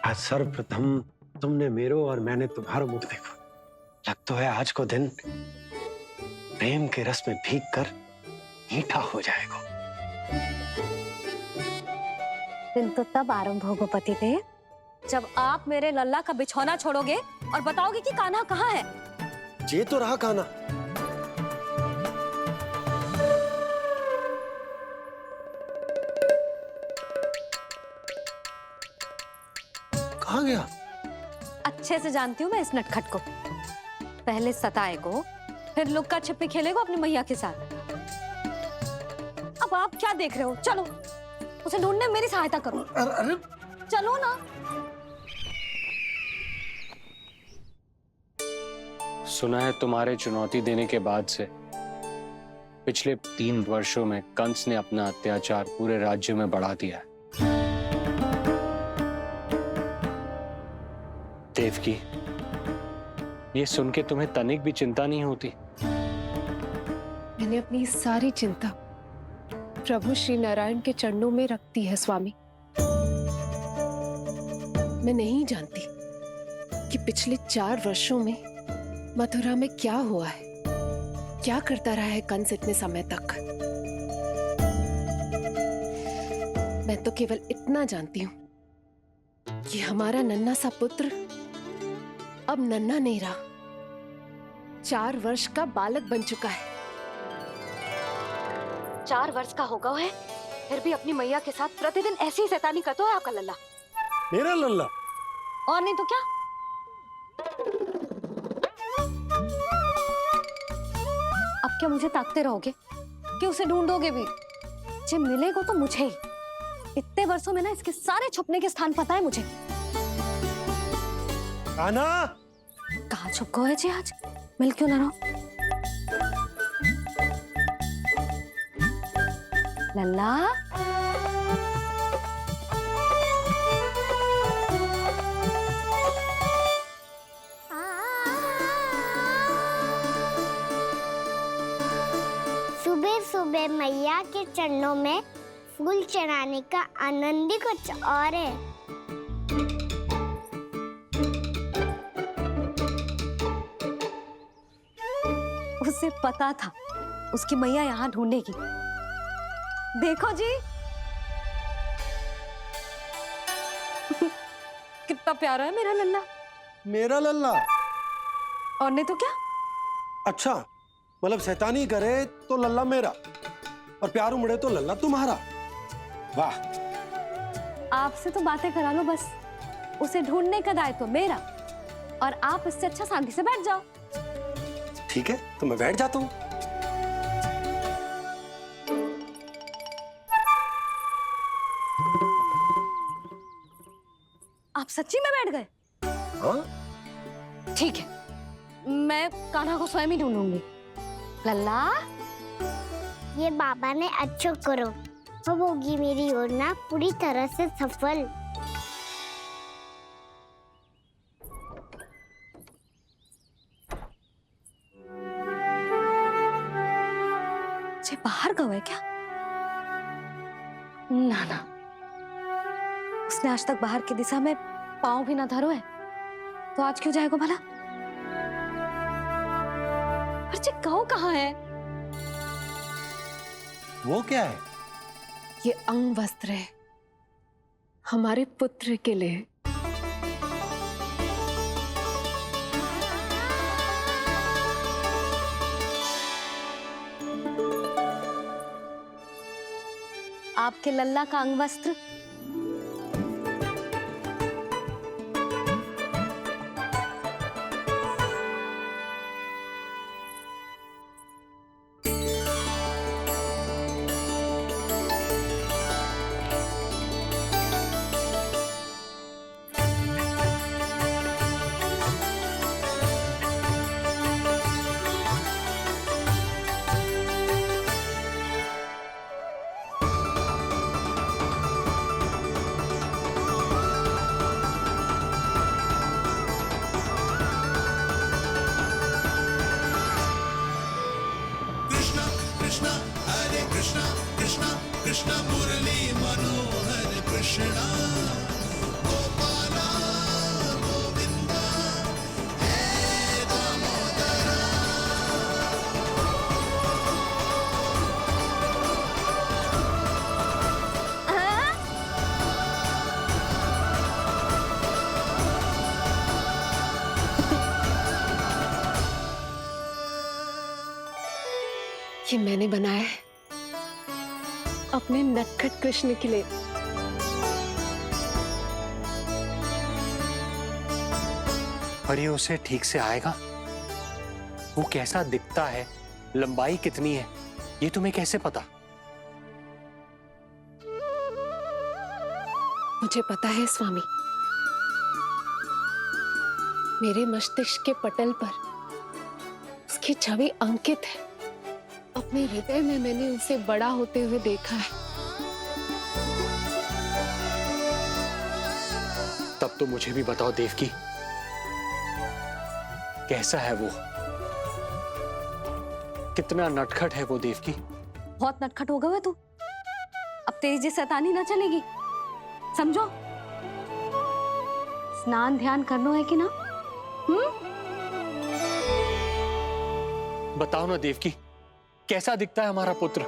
आज सर्वप्रथम तुमने मेरो और मैंने तुम्हारा मुख देखो। लगता है आज को दिन प्रेम के रस में भीग कर मीठा हो जाएगा। दिन तो तब आरंभ होगा पतिदेव, जब आप मेरे लल्ला का बिछौना छोड़ोगे और बताओगे कि कान्हा कहाँ है। ये तो रहा कान्हा। कहाँ गया? अच्छे से जानती हूँ मैं इस नटखट को। पहले सताएगो, फिर लुक्का छिपी खेलेगो अपनी मैया के साथ। अब आप क्या देख रहे हो? चलो उसे ढूंढने में मेरी सहायता करो। अरे चलो ना। सुना है तुम्हारे चुनौती देने के बाद से पिछले 3 वर्षों में कंस ने अपना अत्याचार पूरे राज्य में बढ़ा दिया है। देवकी, ये सुन के तुम्हें तनिक भी चिंता नहीं होती? मैंने अपनी सारी चिंता प्रभु श्री नारायण के चरणों में रख दी है स्वामी। मैं नहीं जानती कि पिछले 4 वर्षों में मथुरा में क्या हुआ है, क्या करता रहा है कंस इतने समय तक। मैं तो केवल इतना जानती हूं कि हमारा नन्हा सा पुत्र अब नन्हा नहीं रहा, 4 वर्ष का बालक बन चुका है। 4 वर्ष का होगा है, फिर भी अपनी मैया के साथ प्रतिदिन ऐसी ही शैतानी करता है आपका लल्ला। मेरा लल्ला? और नहीं तो क्या। अब क्या मुझे ताकते रहोगे कि उसे ढूंढोगे भी? जे मिलेगा तो मुझे ही। इतने वर्षों में ना इसके सारे छुपने के स्थान पता है मुझे। कान्हा! कहाँ छुप गए जी आज? मिल क्यों ना रहो? लल्ला, सुबह सुबह मैया के चरणों में फूल चढ़ाने का आनंद ही कुछ और है। उसे पता था उसकी मैया यहाँ ढूंढेगी। देखो जी कितना प्यारा है मेरा लल्ला। मेरा लल्ला? और नहीं तो क्या। अच्छा, मतलब शैतानी करे तो लल्ला मेरा और प्यार उमड़े तो लल्ला तुम्हारा। वाह! आपसे तो बातें करा लो बस, उसे ढूंढने का दायित्व मेरा, और आप इससे अच्छा शांति से बैठ जाओ। ठीक है, तो मैं बैठ जाता हूँ। आप सच्ची में बैठ गए? हाँ? ठीक है, मैं कान्हा को स्वयं ही ढूंढूंगी। लल्ला, ये बाबा ने अच्छा करो, अब होगी मेरी योजना पूरी तरह से सफल। जे बाहर गए क्या? ना ना, उसने आज तक बाहर की दिशा में पांव भी ना धरो है, तो आज क्यों जाएगा भला? पर जे कहो कहाँ है? वो क्या है? ये अंग वस्त्र है हमारे पुत्र के लिए। आपके लल्ला का अंग वस्त्र। कृष्ण मुरली मनोहर कृष्णा गोपाला ये मैंने बनाया है अपने नटखट कृष्ण के लिए। पर ये उसे ठीक से आएगा? वो कैसा दिखता है, लंबाई कितनी है, ये तुम्हें कैसे पता? मुझे पता है स्वामी, मेरे मस्तिष्क के पटल पर उसकी छवि अंकित है। अपने हृदय में मैंने उसे बड़ा होते हुए देखा है। तब तो मुझे भी बताओ देवकी, कैसा है वो? कितना नटखट है वो देवकी? बहुत नटखट हो गए हो तू। अब तेरी जी शैतानी ना चलेगी, समझो। स्नान ध्यान करना है कि ना? बताओ ना देवकी, कैसा दिखता है हमारा पुत्र?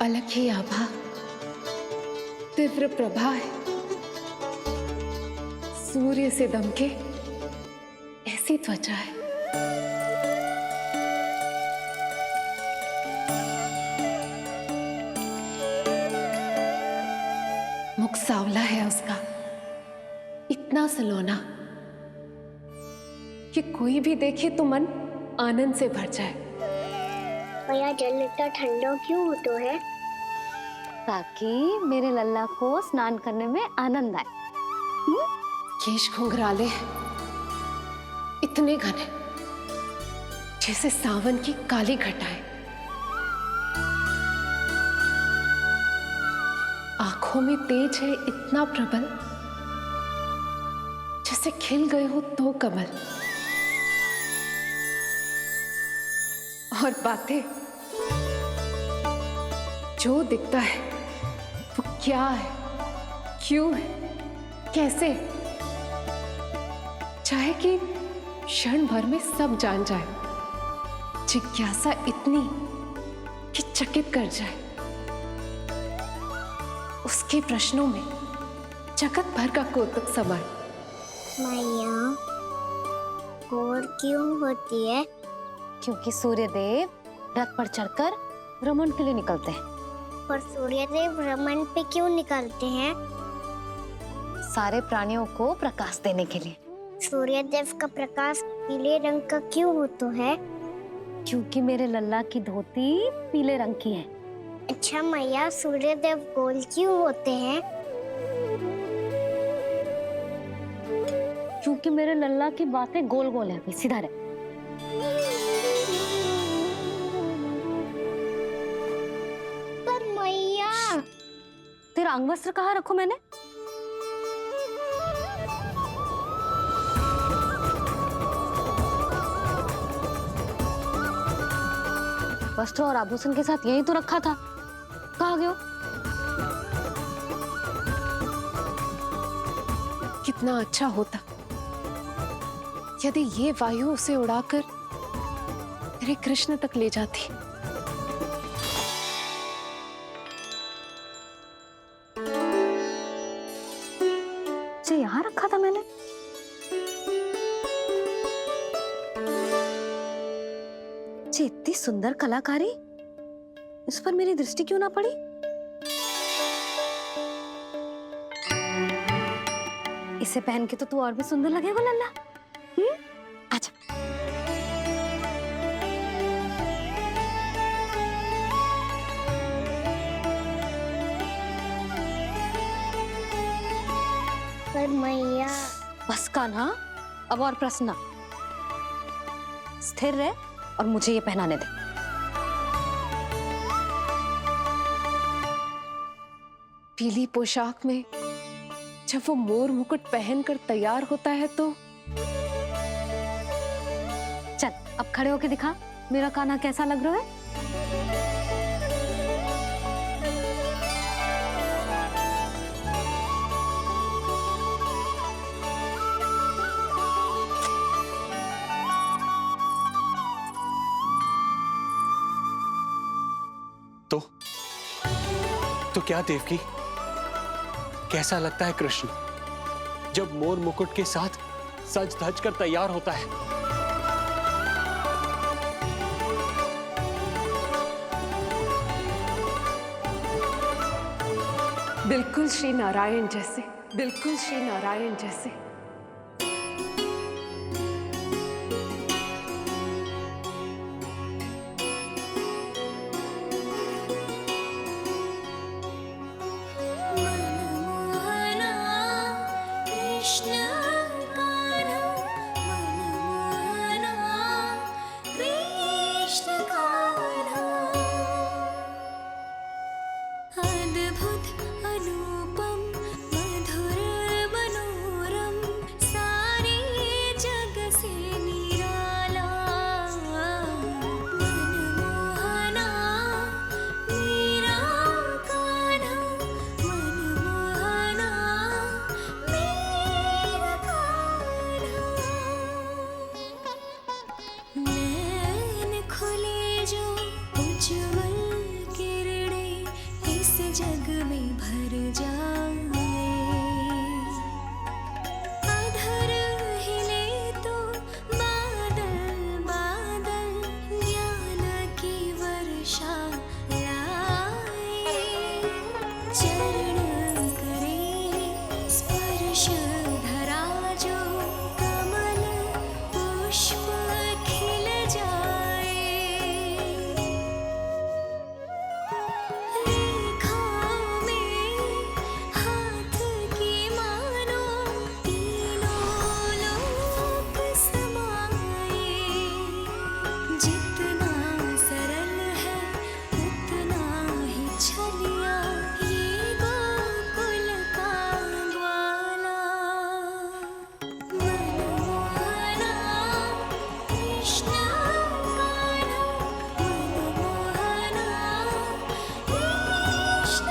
अलग ही आभा, तीव्र प्रभा है। सूर्य से दमके ऐसी त्वचा है। मुख सांवला है उसका, इतना सलोना कि कोई भी देखे तो मन आनंद से भर जाए। भैया जल इतना ठंडा क्यों होता है? ताकि मेरे लल्ला को स्नान करने में आनंद आए। केश घुंघराले इतने घने जैसे सावन की काली घटाएं। आंखों में तेज है इतना प्रबल जैसे खिल गए हो तो कमल। और बातें, जो दिखता है वो क्या है, क्यों है, कैसे, चाहे कि क्षण भर में सब जान जाए। जिज्ञासा इतनी कि चकित कर जाए। उसके प्रश्नों में जगत भर का कौतुक समाए। मैया और क्यों होती है? क्योंकि सूर्य देव रथ पर चढ़कर भ्रमण के लिए निकलते हैं। पर सूर्यदेव भ्रमण पे क्यों निकलते हैं? सारे प्राणियों को प्रकाश देने के लिए। सूर्यदेव का प्रकाश पीले रंग का क्यों होता है? क्योंकि मेरे लल्ला की धोती पीले रंग की है। अच्छा मैया, सूर्यदेव गोल क्यों होते हैं? क्योंकि मेरे लल्ला की बातें गोल गोल है, सीधा रहे। पर मैया, तेरा अंगवस्त्र कहाँ रखूं मैंने? वस्त्र और आभूषण के साथ यही तो रखा था, कहाँ गए हो? कितना अच्छा होता यदि ये वायु उसे उड़ाकर तेरे कृष्ण तक ले जाती। जो यहाँ रखा था मैंने। जी इतनी सुंदर कलाकारी, इस पर मेरी दृष्टि क्यों ना पड़ी? इसे पहन के तो तू और भी सुंदर लगेगा लल्ला। आजा। पर मैया, बस का ना, अब और प्रश्न ना। स्थिर रह और मुझे ये पहनाने दे। पीली पोशाक में जब वो मोर मुकुट पहनकर तैयार होता है तो चल अब खड़े होके दिखा मेरा कान्हा कैसा लग रहा है। तो क्या देवकी, कैसा लगता है कृष्ण जब मोर मुकुट के साथ सज धज कर तैयार होता है? बिल्कुल श्री नारायण जैसे, बिल्कुल श्री नारायण जैसे। अद्भुत अनुपम मधुर मनोरम सारे जग से निराला मनमोहना मेरा कान्हा मनमोहना मेरा कान्हा नैन खुले जो उज्ज्वल इस जग में भर जाए अधर हिले तो बादल बादल ज्ञान की वर्षा लाए चरण करे स्पर्श धरा जो कमल पुष्प खिल जाए हाथ की मानो तीनों लोक समाए जितना सरल है उतना ही छलिया ये गोकुल का ग्वाला मनमोहना कृष्ण कान्हा मनमोहना कृष्ण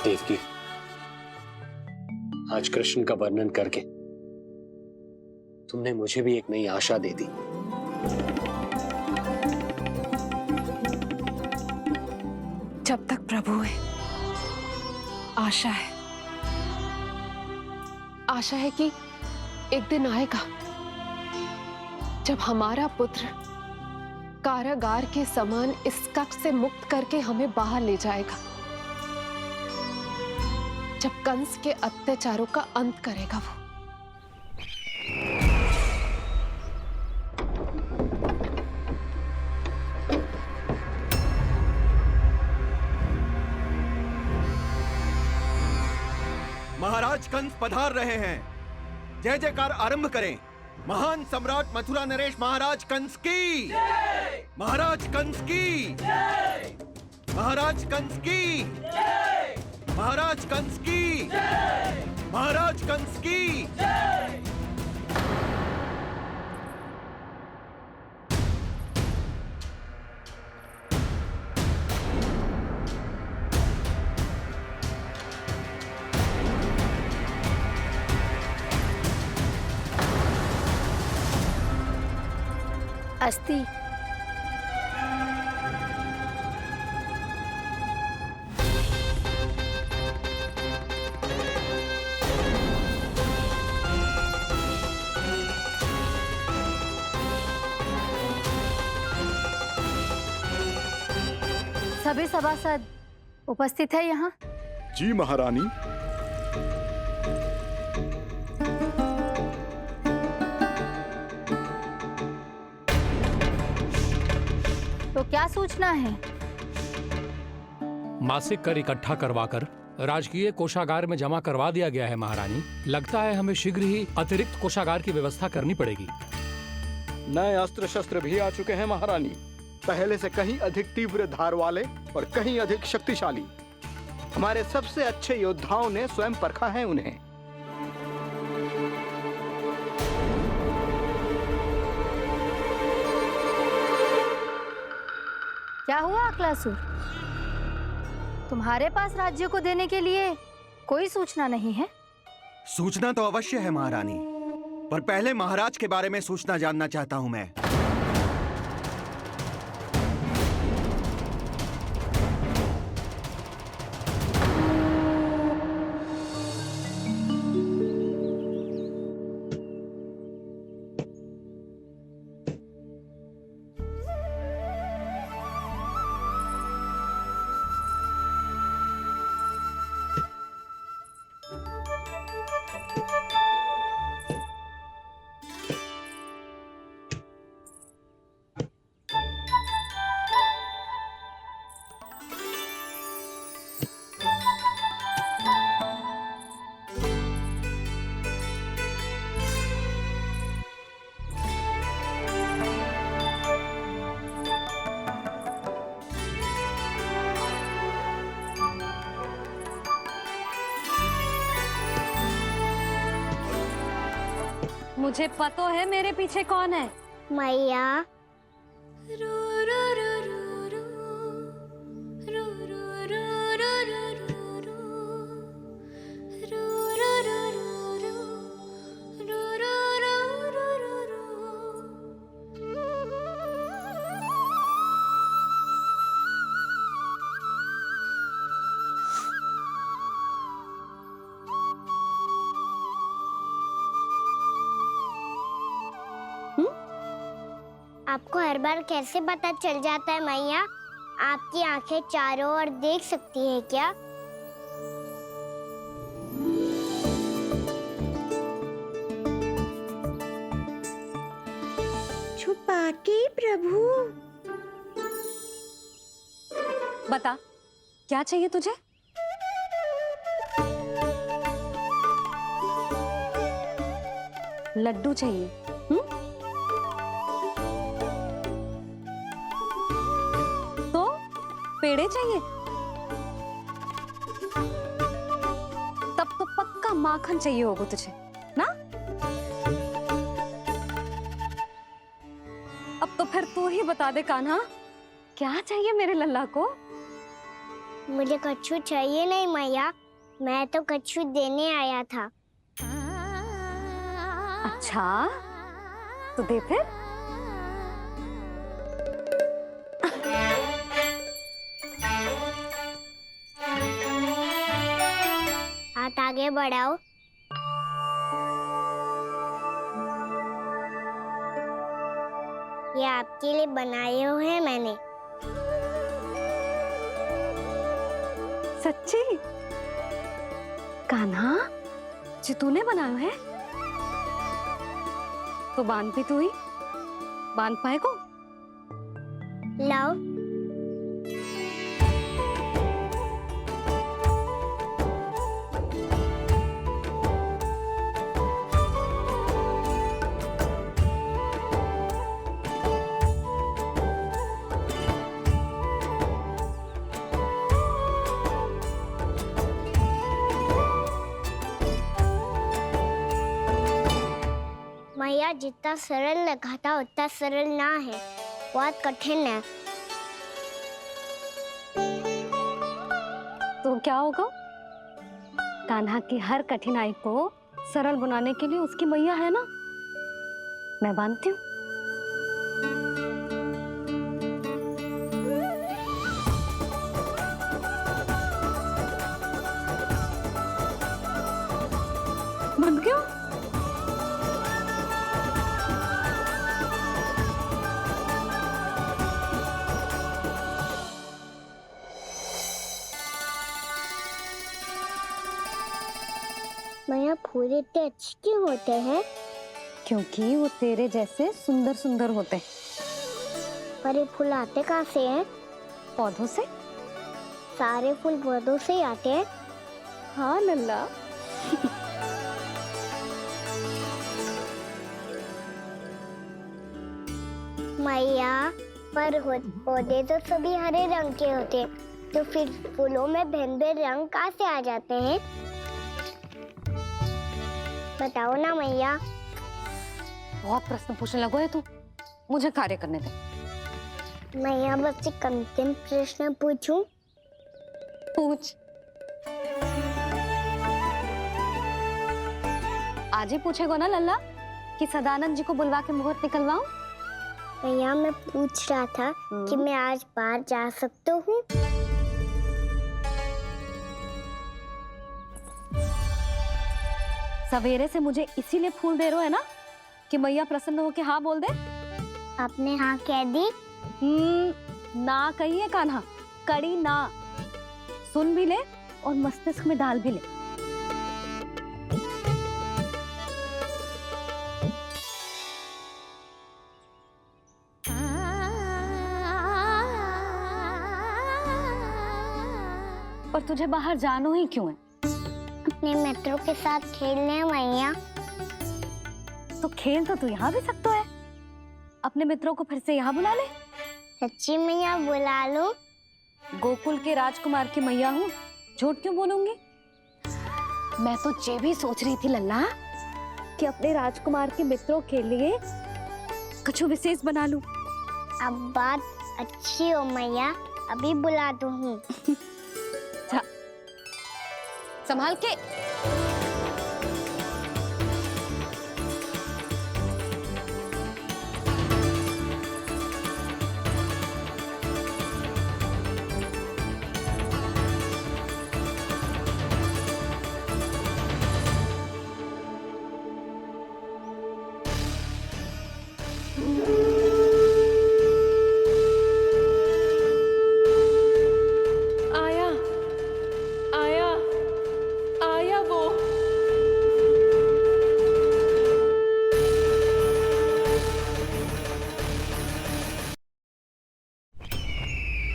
देवकी, आज कृष्ण का वर्णन करके तुमने मुझे भी एक नई आशा दे दी। जब तक प्रभु है, आशा है। आशा है कि एक दिन आएगा जब हमारा पुत्र कारागार के समान इस कक्ष से मुक्त करके हमें बाहर ले जाएगा, जब कंस के अत्याचारों का अंत करेगा वो। महाराज कंस पधार रहे हैं। जय जयकार आरंभ करें। महान सम्राट मथुरा नरेश महाराज कंस की, महाराज कंस की, महाराज कंस की, महाराज कंस की, महाराज कंस की। अस्ति। सभी सभासद उपस्थित है यहाँ? जी महारानी। तो क्या सूचना है? मासिक कर इकट्ठा करवाकर राजकीय कोषागार में जमा करवा दिया गया है महारानी। लगता है हमें शीघ्र ही अतिरिक्त कोषागार की व्यवस्था करनी पड़ेगी। नए अस्त्र शस्त्र भी आ चुके हैं महारानी, पहले से कहीं अधिक तीव्र धार वाले और कहीं अधिक शक्तिशाली। हमारे सबसे अच्छे योद्धाओं ने स्वयं परखा है उन्हें। क्या हुआ अक्लासुर? तुम्हारे पास राज्य को देने के लिए कोई सूचना नहीं है? सूचना तो अवश्य है महारानी, पर पहले महाराज के बारे में सूचना जानना चाहता हूं मैं। मुझे पता है मेरे पीछे कौन है। मैया। रू रू रू रू रू रू रू रू रू रू रू रू रू रू आपको हर बार कैसे पता चल जाता है मैया? आपकी आंखें चारों ओर देख सकती है क्या? छुपा के प्रभु। बता, क्या चाहिए तुझे? लड्डू चाहिए? तो पेड़े चाहिए? तब तो पक्का माखन चाहिए होगा तुझे ना? अब तो फिर तू ही बता दे कान्हा, क्या चाहिए मेरे लल्ला को? मुझे कच्छू चाहिए नहीं मैया, मैं तो कच्छू देने आया था। अच्छा, तो दे फिर। हाथ आगे बढ़ाओ। ये आपके लिए बनाए हुए हैं मैंने। सच्ची? कान्हा, जो तूने बनाया है? तो बांध भी तू ही, बांध पाएगा? लाओ। मैया जितना सरल लगा था उतना सरल ना है, बहुत कठिन है। तो क्या होगा? कान्हा की हर कठिनाई को सरल बनाने के लिए उसकी मैया है ना, मैं मानती हूँ। बंद क्यों? मैया फूल इतने अच्छे क्यों होते हैं? क्योंकि वो तेरे जैसे सुंदर सुंदर होते हैं। पर ये फूल आते कहाँ से हैं? पौधों से। सारे फूल पौधों से ही आते हैं? हाँ लल्ला। मैया पर पौधे तो सभी हरे रंग के होते हैं, तो फिर फूलों में भिन्न भिन्न रंग कहाँ से आ जाते हैं? बताओ ना मैया। बहुत प्रश्न पूछने लगो है तू, मुझे कार्य करने दे। मैया बस एक अंतिम प्रश्न पूछूं? पूछ। आज ही पूछेगो ना लल्ला कि सदानंद जी को बुलवा के मुहूर्त निकलवाऊं? मैया मैं पूछ रहा था कि मैं आज बाहर जा सकता हूँ? सवेरे से मुझे इसीलिए फूल दे रहे हो है ना कि मैया प्रसन्न हो के हाँ बोल दे। आपने हाँ कह दी? ना कही है कान्हा, कड़ी ना। सुन भी ले और मस्तिष्क में डाल भी ले। पर तुझे बाहर जानो ही क्यों है? अपने मित्रों के साथ खेलने मैया। तो खेल तो तू यहाँ भी सकता है, अपने मित्रों को फिर से यहाँ बुला ले। सच्ची मैया बुला लो? गोकुल के राजकुमार की मैया हूँ, झूठ क्यों बोलूंगी? मैं तो ये भी सोच रही थी लल्ला कि अपने राजकुमार के मित्रों के लिए कुछ विशेष बना लूं। अब बात अच्छी हो मैया, अभी बुला दूँ। संभाल के।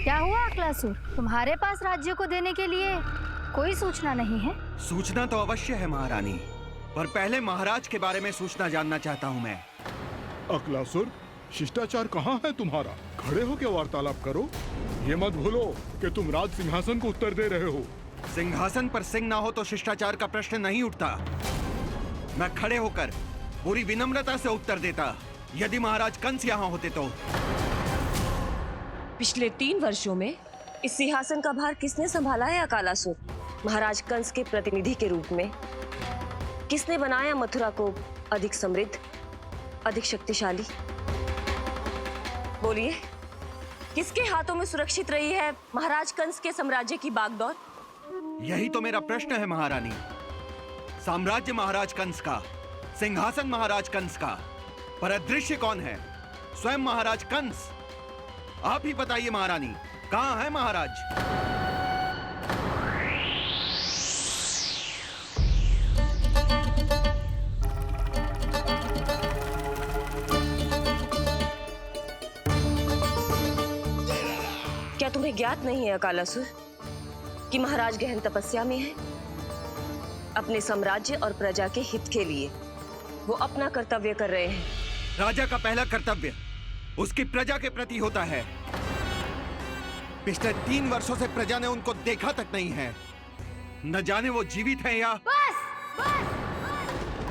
क्या हुआ अकलासुर, तुम्हारे पास राज्य को देने के लिए कोई सूचना नहीं है? सूचना तो अवश्य है महारानी, पर पहले महाराज के बारे में सूचना जानना चाहता हूँ मैं। अकलासुर, शिष्टाचार कहाँ है तुम्हारा? खड़े होकर वार्तालाप करो। ये मत भूलो कि तुम राज सिंहासन को उत्तर दे रहे हो। सिंहासन पर सिंह ना हो तो शिष्टाचार का प्रश्न नहीं उठता। मैं खड़े होकर पूरी विनम्रता से उत्तर देता यदि महाराज कंस यहाँ होते तो। पिछले 3 वर्षों में इस सिंहासन का भार किसने संभाला है अकालासुर? महाराज कंस के प्रतिनिधि के रूप में किसने बनाया मथुरा को अधिक समृद्ध, अधिक शक्तिशाली? बोलिए, किसके हाथों में सुरक्षित रही है महाराज कंस के साम्राज्य की बागडोर? यही तो मेरा प्रश्न है महारानी। साम्राज्य महाराज कंस का, सिंहासन महाराज कंस का, पर अदृश्य कौन है? स्वयं महाराज कंस। आप ही बताइए महारानी, कहाँ है महाराज? क्या तुम्हें ज्ञात नहीं है अकालासुर कि महाराज गहन तपस्या में है? अपने साम्राज्य और प्रजा के हित के लिए वो अपना कर्तव्य कर रहे हैं। राजा का पहला कर्तव्य उसकी प्रजा के प्रति होता है। पिछले 3 वर्षों से प्रजा ने उनको देखा तक नहीं है। न जाने वो जीवित हैं या... बस, बस, बस।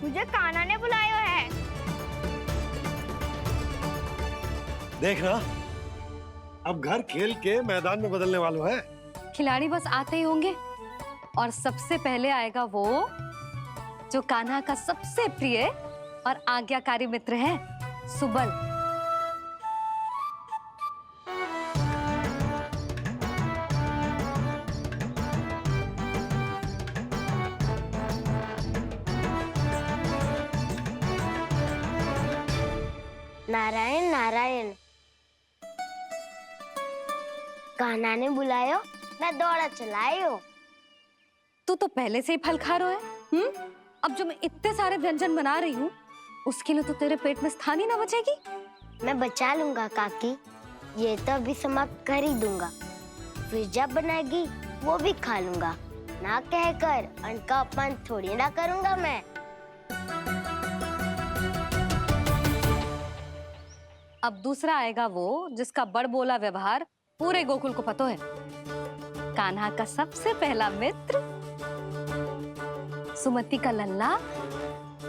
मुझे कान्हा ने बुलाया है। देखना, अब घर खेल के मैदान में बदलने वालों है। खिलाड़ी बस आते ही होंगे और सबसे पहले आएगा वो जो कान्हा का सबसे प्रिय और आज्ञाकारी मित्र है, सुबल। नारायण नारायण, कान्हा ने बुलायो, मैं दौड़ा चलायो। तू तो पहले से ही फल खा रहा है। अब जो मैं इतने सारे व्यंजन बना रही हूँ, उसके लिए तो तेरे पेट में स्थान ही ना बचेगी। मैं बचा लूंगा काकी, ये तो अभी समाप्त कर ही दूंगा, फिर जब बनाएगी वो भी खा लूंगा। ना कहकर अन्न का अपमान थोड़ी ना करूंगा मैं। अब दूसरा आएगा वो जिसका बड़बोला व्यवहार पूरे गोकुल को पता है, कान्हा का सबसे पहला मित्र, सुमति का लल्ला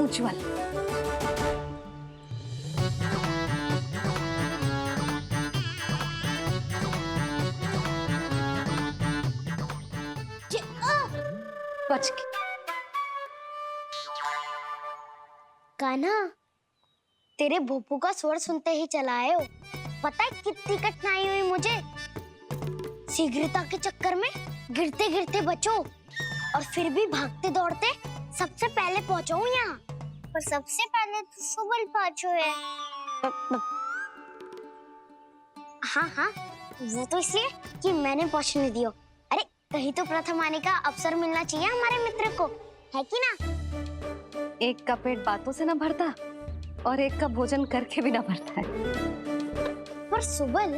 उज्जवल। बच के। कान्हा, तेरे भोपू का स्वर सुनते ही चला आए हो। पता है कितनी कठिनाई हुई मुझे। शीघ्रता के चक्कर में गिरते गिरते बचो और फिर भी भागते दौड़ते सबसे पहले पहुंचो यहाँ। पर सबसे पहले तो सुबल पहुंचो है। हाँ हाँ, वो तो इसलिए कि मैंने पहुंचने दियो। अरे कहीं तो प्रथम आने का अवसर मिलना चाहिए हमारे मित्र को, है कि ना? एक का पेट बातों से ना भरता और एक का भोजन करके भी ना भरता है। पर सुबल,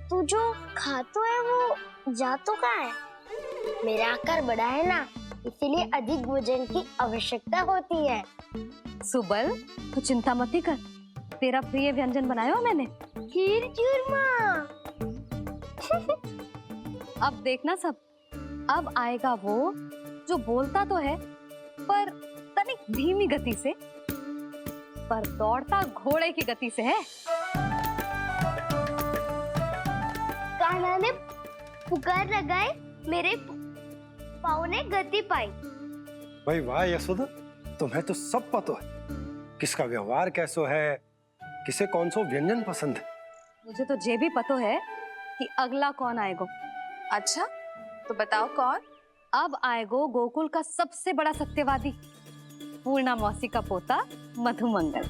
तू जो खातो है वो जातो का है। मेरा आकार बड़ा है ना, इसीलिए अधिक भोजन की आवश्यकता होती है। सुबल, तू चिंता मत कर, तेरा प्रिय व्यंजन बनाया हो मैंने, खीर चूरमा। अब देखना सब, अब आएगा वो जो बोलता तो है पर तनिक धीमी गति से, पर दौड़ता घोड़े की गति से है। कान्हा ने पुकार लगाए, मेरे पाँव ने गति पाई। भाई वाह यशोदा, तुम्हें तो सब पता है, किसका व्यवहार कैसो है, किसे कौन सा व्यंजन पसंद है। मुझे तो ये भी पता है कि अगला कौन आएगा। अच्छा, तो बताओ कौन? अब आएगो गोकुल का सबसे बड़ा सत्यवादी, पूर्णा मौसी का पोता मधुमंगल।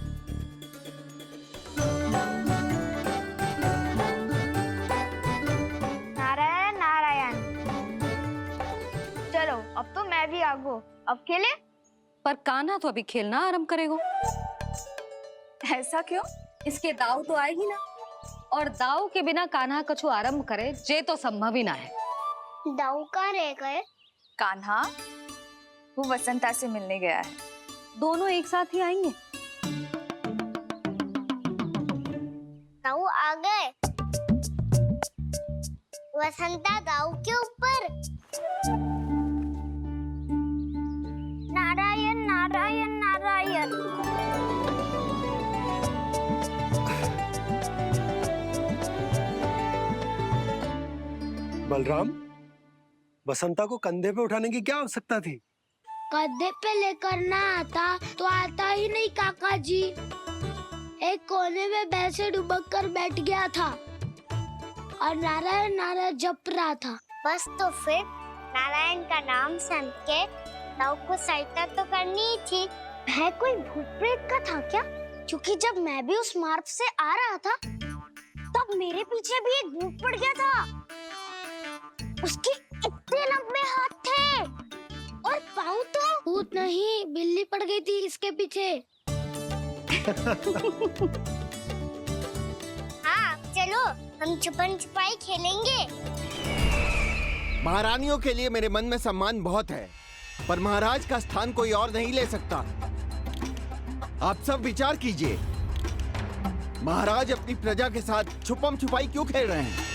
नारायण नारायण। चलो अब तो मैं भी आगो, अब खेले। पर कान्हा तो अभी खेलना आरंभ करेगो। ऐसा क्यों? इसके दाव तो आएगी ना, और दाव के बिना कान्हा कछु आरंभ करे जे तो संभव ही ना है। दाऊ कहाँ रह गए? कान्हा वो वसंता से मिलने गया है। दोनों एक साथ ही आएंगे। दाऊ आ गए। वसंता दाऊ के ऊपर। नारायण नारायण नारायण। बलराम, बसंता को कंधे पे उठाने की क्या आवश्यकता थी? कंधे पे लेकर ना आता तो आता ही नहीं काका जी। एक कोने में बैसे डुबक कर बैठ गया था और नारायण नारायण जप रहा था। बस तो फिर नारायण का नाम सुन के दाऊ को सहायता तो करनी ही थी। वह कोई भूत प्रेत का था क्या? क्योंकि जब मैं भी उस मार्ग से आ रहा था तब मेरे पीछे भी एक भूत पड़ गया था। उसके इतने लंबे हाथ थे और पाँव तो भूत नहीं, बिल्ली पड़ गई थी इसके पीछे। हाँ चलो, हम छुपन छुपाई खेलेंगे। महारानियों के लिए मेरे मन में सम्मान बहुत है, पर महाराज का स्थान कोई और नहीं ले सकता। आप सब विचार कीजिए, महाराज अपनी प्रजा के साथ छुपम छुपाई क्यों खेल रहे हैं?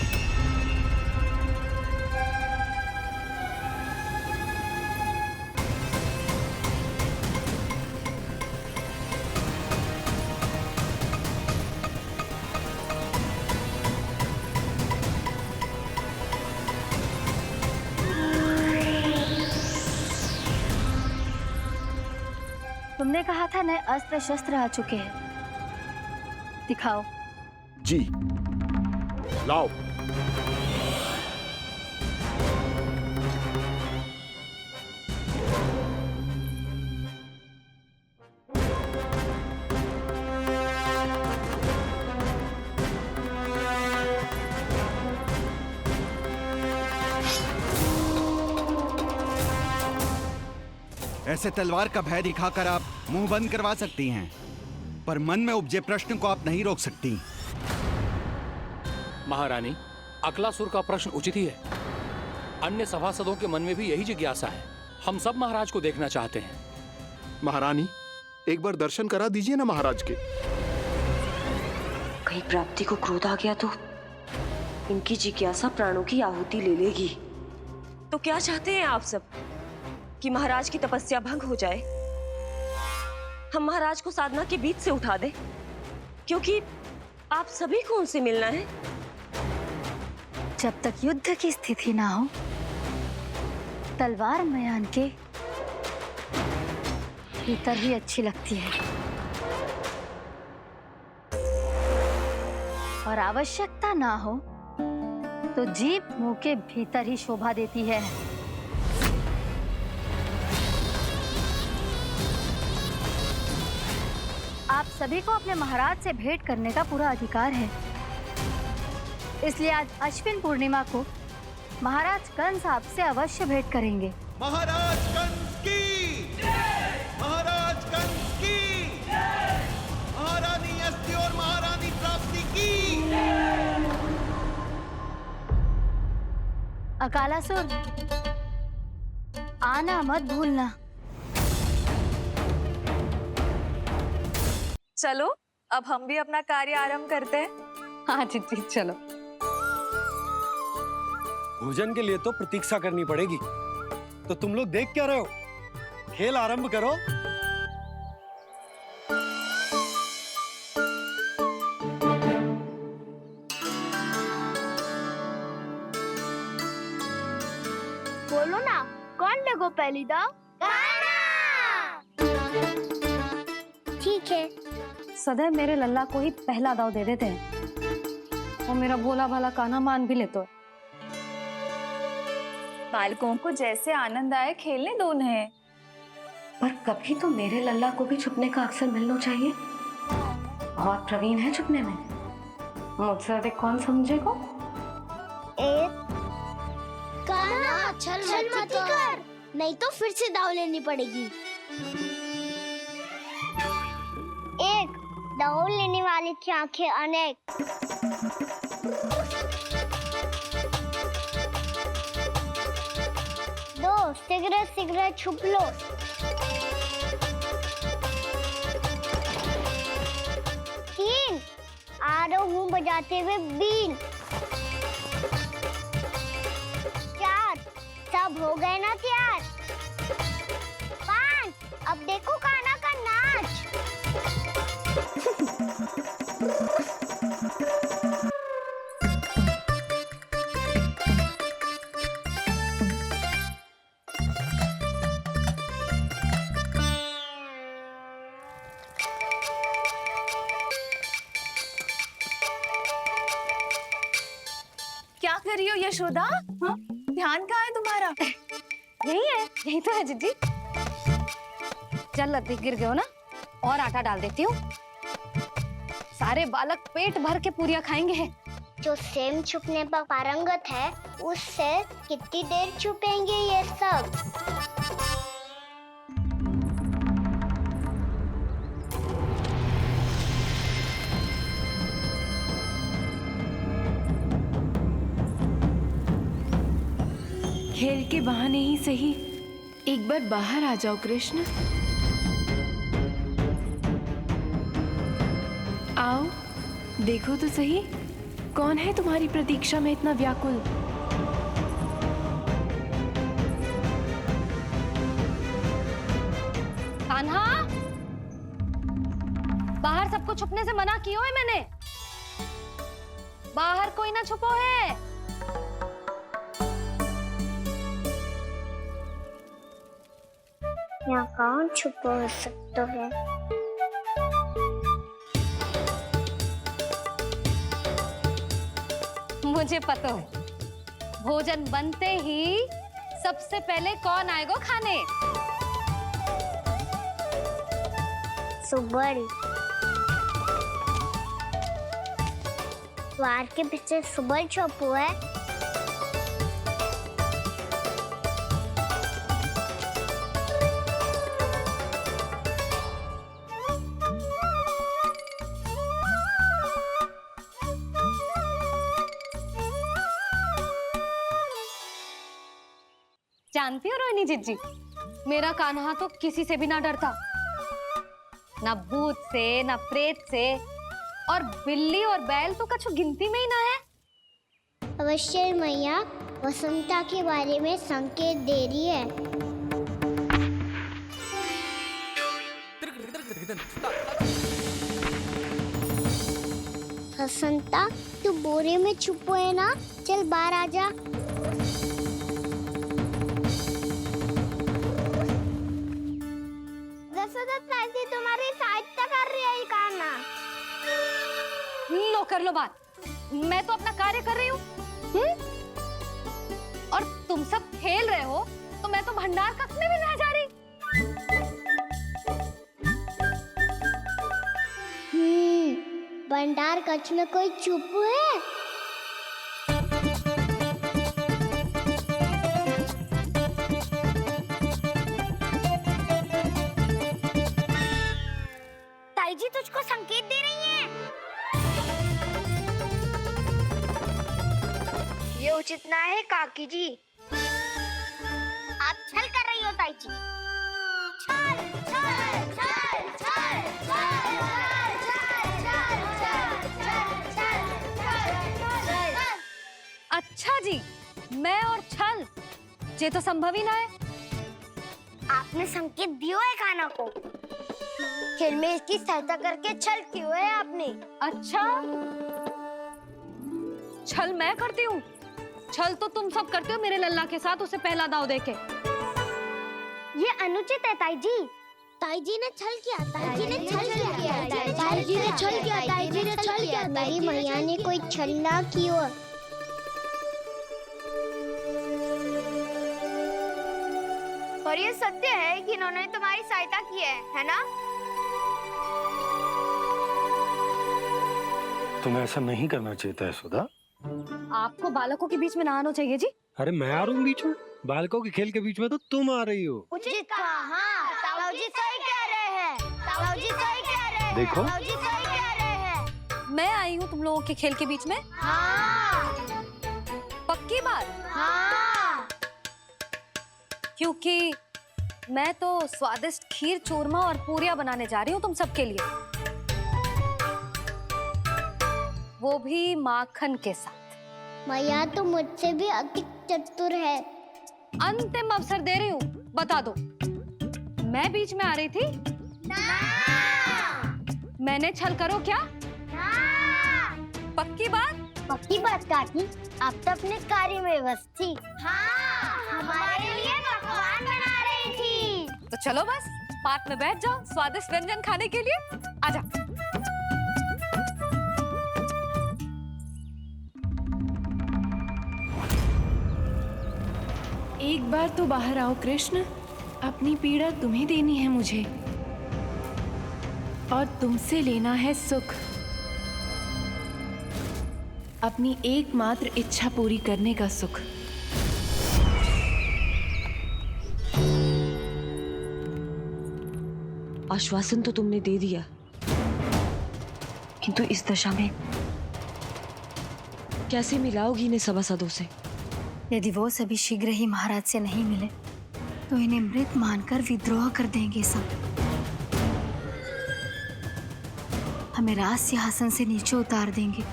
तुमने कहा था नए अस्त्र शस्त्र आ चुके हैं, दिखाओ। जी लाओ। ऐसे तलवार का भय दिखाकर आप मुंह बंद करवा सकती हैं, पर मन में उपजे प्रश्न को आप नहीं रोक सकती। महारानी, अकलासुर का प्रश्न उचित ही है। अन्य सभासदों के मन में भी यही जिज्ञासा है। हम सब महाराज को देखना चाहते हैं। महारानी, एक बार दर्शन करा दीजिए ना महाराज के। कहीं प्राप्ति को क्रोध आ गया तो इनकी जिज्ञासा प्राणों की आहुति ले लेगी। तो क्या चाहते हैं आप सब? कि महाराज की तपस्या भंग हो जाए? हम महाराज को साधना के बीच से उठा दें? क्योंकि आप सभी को उनसे मिलना है। जब तक युद्ध की स्थिति ना हो, तलवार मयान के भीतर ही अच्छी लगती है, और आवश्यकता ना हो तो जीभ मुंह के भीतर ही शोभा देती है। आप सभी को अपने महाराज से भेंट करने का पूरा अधिकार है। इसलिए आज अश्विन पूर्णिमा को महाराज कंस आपसे अवश्य भेंट करेंगे। महाराज कंस की जय! महाराज कंस की जय! महारानी अस्ति और महारानी प्राप्ति की जय! अकालासुर, आना मत भूलना। चलो अब हम भी अपना कार्य आरंभ करते हैं। हाँ चिट्ठी, चलो। भोजन के लिए तो प्रतीक्षा करनी पड़ेगी, तो तुम लोग देख क्या रहे हो? खेल आरंभ करो। बोलो ना, कौन लगो पहली दाव? ठीक है। सदैव मेरे लल्ला को ही पहला दाव दे देते हैं, और मेरा भोला भाला कान्हा मान भी लेते। बालकों को जैसे आनंद आए खेलने दो उन्हें। पर कभी तो मेरे लल्ला को भी छुपने का अवसर मिलना चाहिए। बहुत प्रवीण है छुपने में, मुझसे अधिक कौन समझेगा? कान्हा, छल मत कर, नहीं तो फिर से दाव लेनी पड़ेगी। एक दाव लेने वाले की आंखें अनेक। दो, शीघ्र शीघ्र छुप लो। तीन, आ रहा हूँ बजाते हुए बीन। चार, सब हो गए ना तैयार? पांच, अब देखो कान्हा का नाच। क्या कर रही हो यशोदा? हाँ? ध्यान कहाँ है तुम्हारा? यही है, यही तो है जिद्दी। चल लती, गिर गए हो ना, और आटा डाल देती हूँ। सारे बालक पेट भर के पूरियां खाएंगे। जो स्वयं छुपने पर पारंगत है, उससे कितनी देर छुपेंगे ये सब? खेल के बहाने ही सही एक बार बाहर आ जाओ कृष्ण। आओ, देखो तो सही, कौन है तुम्हारी प्रतीक्षा में इतना व्याकुल? कान्हा, बाहर सबको छुपने से मना किया है मैंने। बाहर कोई ना छुपो है। यहाँ कौन छुपा हो सकता है? मुझे पता है, भोजन बनते ही सबसे पहले कौन आएगा खाने? सुबल। द्वार के पीछे सुबल छुपा है। जानती हो रोहिणी जीजी, मेरा कान्हा तो किसी से भी ना डरता, ना भूत से, ना प्रेत से, और बिल्ली और बैल तो कछु गिनती में ही ना है। अवश्य मैया वसंता के बारे में संकेत दे रही है। वसंता, तू बोरे में छुपो है ना? चल बाहर आ जा। तुम्हारी सहायता कर रही है कान्हा। लो कर लो बात, मैं तो अपना कार्य कर रही हूँ। और तुम सब खेल रहे हो तो मैं तो भंडार कक्ष में भी रह जा रही। भंडार कक्ष में कोई चुप है? ताई जी तुझको संकेत दे रही हैं। ये उचित ना है काकी जी। आप छल कर रही हो ताई जी। छल, छल, छल, छल, छल, अच्छा जी, मैं और छल, ये तो संभव ही ना है। आपने संकेत दियो है कान्हा को। खेल में इसकी सहायता करके छल क्यों है आपने? अच्छा, छल मैं करती हूँ? छल तो तुम सब करते हो मेरे लल्ला के साथ, उसे पहला दाव देके। ये अनुचित है ताई जी। ताई जी ने छल किया, ताई जी ने छल किया, ताई जी ने छल किया, ताई जी ने छल किया। मेरी मैया ने कोई छल ना किया। और ये सत्य है कि इन्होंने तुम्हारी सहायता की है ना? तुम्हें ऐसा नहीं करना चाहिए था सुधा। आपको बालकों के बीच में ना आना चाहिए जी। अरे मैं आ रहा हूँ बीच में? बालकों के खेल के बीच में तो तुम आ रही हो। उचित कहा, ताऊ जी सही कह रहे हैं। ताऊ जी सही कह रहे हैं। देखो, ताऊ जी सही कह रहे हैं। मैं आई हूँ तुम लोगों के खेल के बीच में? हाँ। पक्की बात? हाँ। क्योंकि मैं तो स्वादिष्ट खीर, चूरमा और पूरियां बनाने जा रही हूँ तुम सबके लिए, वो भी माखन के साथ। मैया तो मुझसे भी अधिक चतुर है। अंतिम अवसर दे रही हूँ, बता दो, मैं बीच में आ रही थी? ना। मैंने छल करो क्या? ना। पक्की बात? पक्की बात काकी, आप तो अपने कार्य में व्यस्त थी। हाँ, हमारे लिए पकवान बना रही थी। तो चलो बस पार्क में बैठ जाओ स्वादिष्ट व्यंजन खाने के लिए। आजा। एक बार तो बाहर आओ कृष्ण, अपनी पीड़ा तुम्हें देनी है मुझे, और तुमसे लेना है सुख। अपनी एकमात्र इच्छा पूरी करने का सुख। आश्वासन तो तुमने दे दिया, किंतु इस दशा में कैसे मिलाओगी इन्हें सभासदों से? यदि वो सभी शीघ्र ही महाराज से नहीं मिले तो इन्हें मृत मानकर विद्रोह कर देंगे सब। हमें राज सिंहासन से नीचे उतार देंगे,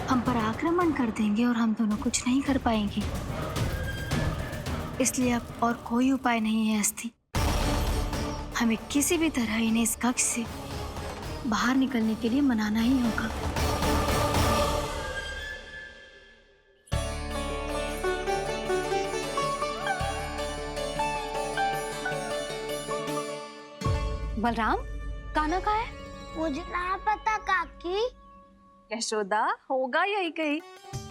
हम पर आक्रमण कर देंगे और हम दोनों कुछ नहीं कर पाएंगे। इसलिए अब और कोई उपाय नहीं है अस्थि, हमें किसी भी तरह इन्हें इस कक्ष से बाहर निकलने के लिए मनाना ही होगा। बलराम, कान्हा कहाँ है? मुझे ना पता काकी। यशोदा, होगा यही कहीं।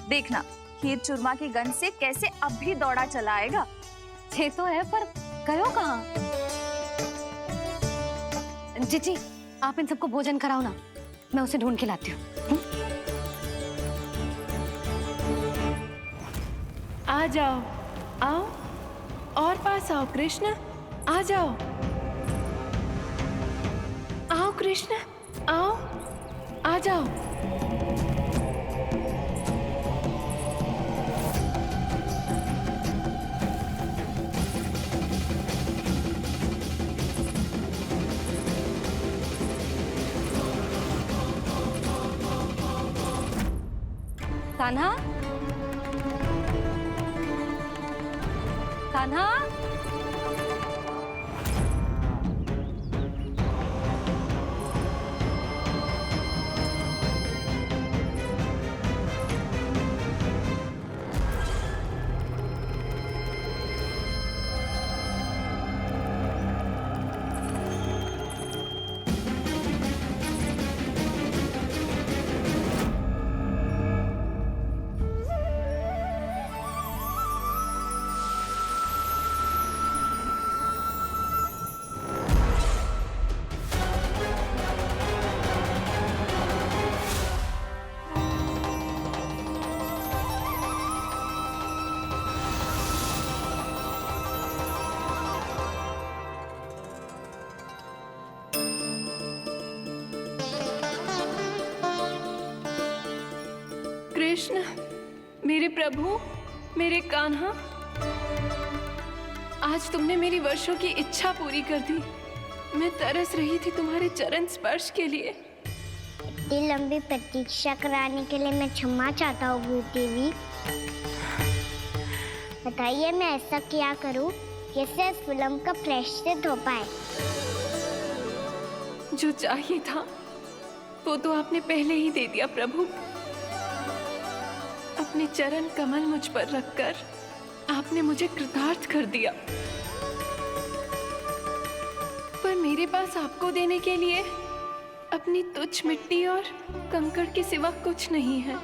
देखना खीर चूरमा की गंध से कैसे अब भी दौड़ा चला आएगा। छे तो है, पर गयो कहाँ? जीजी, आप इन सबको भोजन कराओ ना, मैं उसे ढूंढ के लाती हूँ। आ जाओ, आओ और पास आओ कृष्ण, आ जाओ। आओ कृष्ण, आओ, आ जाओ। कान्हा, कान्हा, कृष्ण, मेरे प्रभु, मेरे कान्हा, आज तुमने मेरी वर्षों की इच्छा पूरी कर दी। मैं तरस रही थी तुम्हारे चरण स्पर्श के लिए। इतनी लंबी प्रतीक्षा कराने के लिए मैं क्षमा चाहता हूँ देवी। बताइए मैं ऐसा क्या करूँ जिससे इस फिल्म का प्रायश्चित हो पाए। जो चाहिए था वो तो आपने पहले ही दे दिया प्रभु। अपने चरण कमल मुझ पर रखकर आपने मुझे कृतार्थ कर दिया। पर मेरे पास आपको देने के लिए अपनी तुच्छ मिट्टी और कंकड़ के सिवा कुछ नहीं है।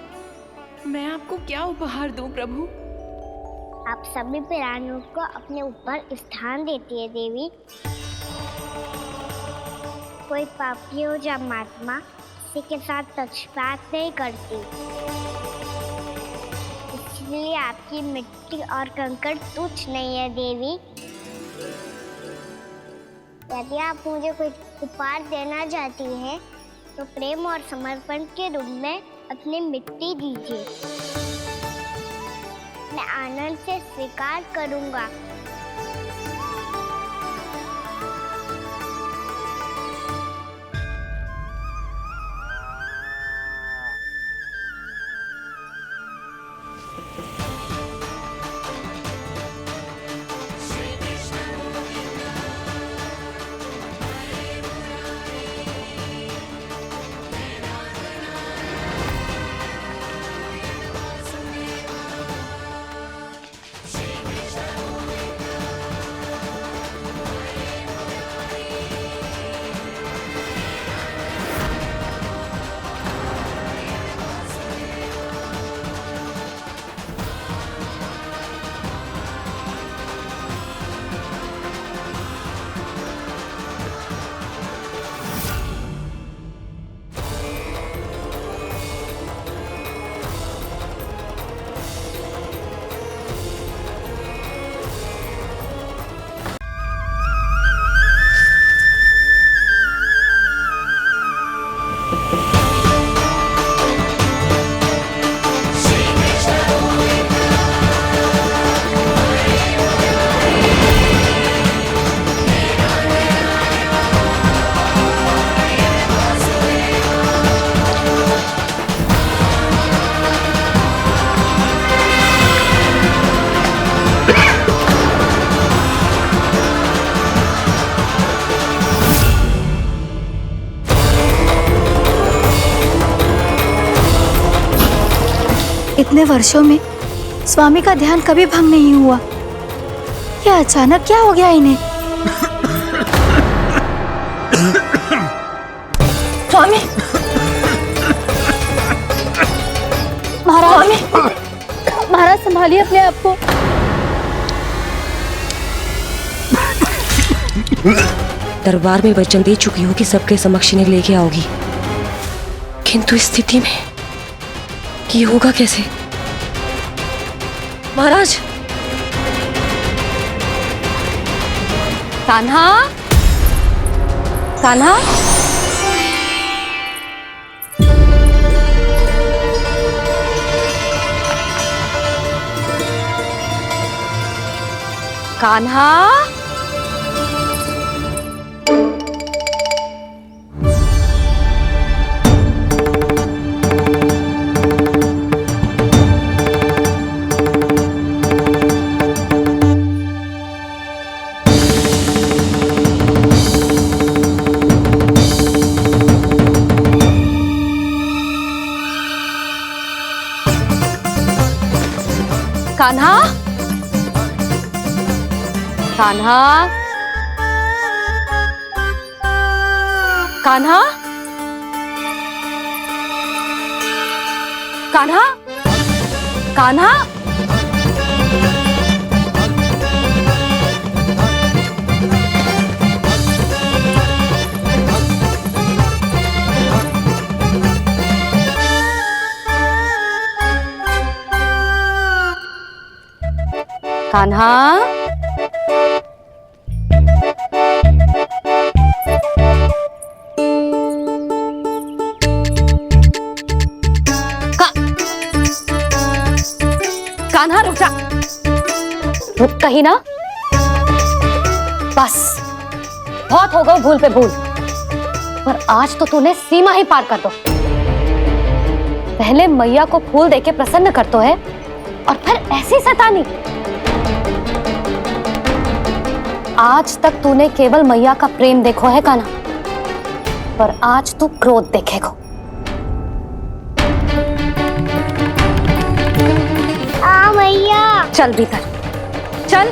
मैं आपको क्या उपहार दूं प्रभु? आप सभी प्राणियों को अपने ऊपर स्थान देती है देवी। कोई पापी हो या महात्मा किसी के साथ पक्षपात नहीं करती, इसलिए आपकी मिट्टी और कंकड़ तुच्छ नहीं है देवी। यदि आप मुझे कोई उपहार देना चाहती हैं तो प्रेम और समर्पण के रूप में अपनी मिट्टी दीजिए। मैं आनंद से स्वीकार करूंगा। इतने वर्षों में स्वामी का ध्यान कभी भंग नहीं हुआ। यह अचानक क्या हो गया इन्हें? स्वामी महाराज महाराज संभालिए अपने आप को। दरबार में वचन दे चुकी हो कि सबके समक्ष इन्हें लेके आओगी, किंतु इस स्थिति में ये होगा कैसे? महाराज कान्हा, कान्हा, कान्हा, कान्हा, कान्हा, कान्हा, कान्हा, कान्हा, कान्हा, कान्हा रुक जा, रुक कहीं ना। बस बहुत हो गए भूल पे भूल, पर आज तो तूने सीमा ही पार कर दो। पहले मैया को फूल देके प्रसन्न कर तो है और फिर ऐसी सतानी। आज तक तूने केवल मैया का प्रेम देखो है कान्हा, पर आज तू क्रोध देखेगा। मैया चल भीतर चल।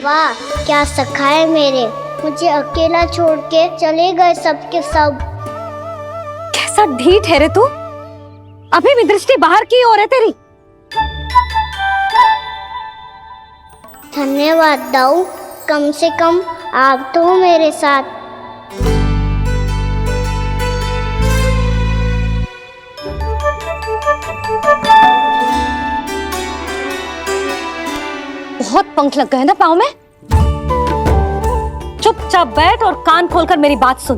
वाह क्या सखा है मेरे, मुझे अकेला छोड़ के चले गए सबके सब। कैसा ढीठ है रे तू, अभी भी दृष्टि बाहर की ओर है तेरी। धन्यवाद दाऊ, कम से कम आप तो हो मेरे साथ। बहुत पंख लग गए ना पाँव में। चुपचाप बैठ और कान खोलकर मेरी बात सुन।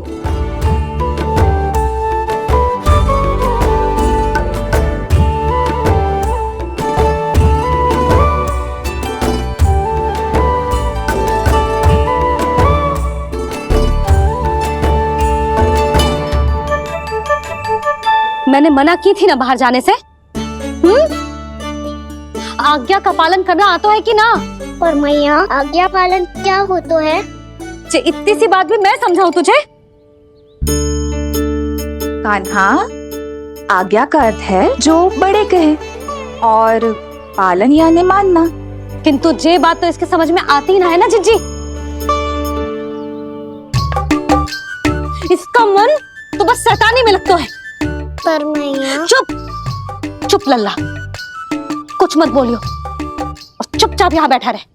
मैंने मना की थी ना बाहर जाने से। आज्ञा का पालन करना आता है कि ना? पर मैया आज्ञा पालन क्या हो तो है? इतनी सी बात भी मैं समझाऊं तुझे? कान्हा, आज्ञा का अर्थ है जो बड़े कहे और पालन यानी मानना। किंतु ये बात तो इसके समझ में आती ना है ना जिज्जी। इसका मन तो बस शैतानी में लगता है। पर मैया चुप चुप लल्ला, कुछ मत बोलियो और चुपचाप यहाँ बैठा रहे।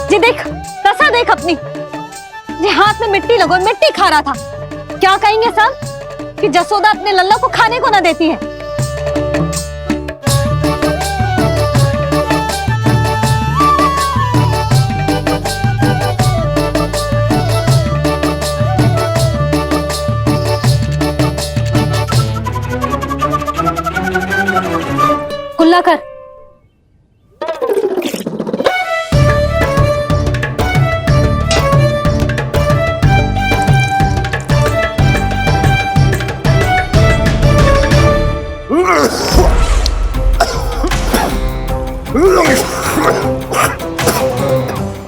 जी देख, तसा देख अपनी, जी हाथ में मिट्टी लगो, मिट्टी खा रहा था। क्या कहेंगे सब कि जसोदा अपने लल्ला को खाने को ना देती है। कुल्ला कर।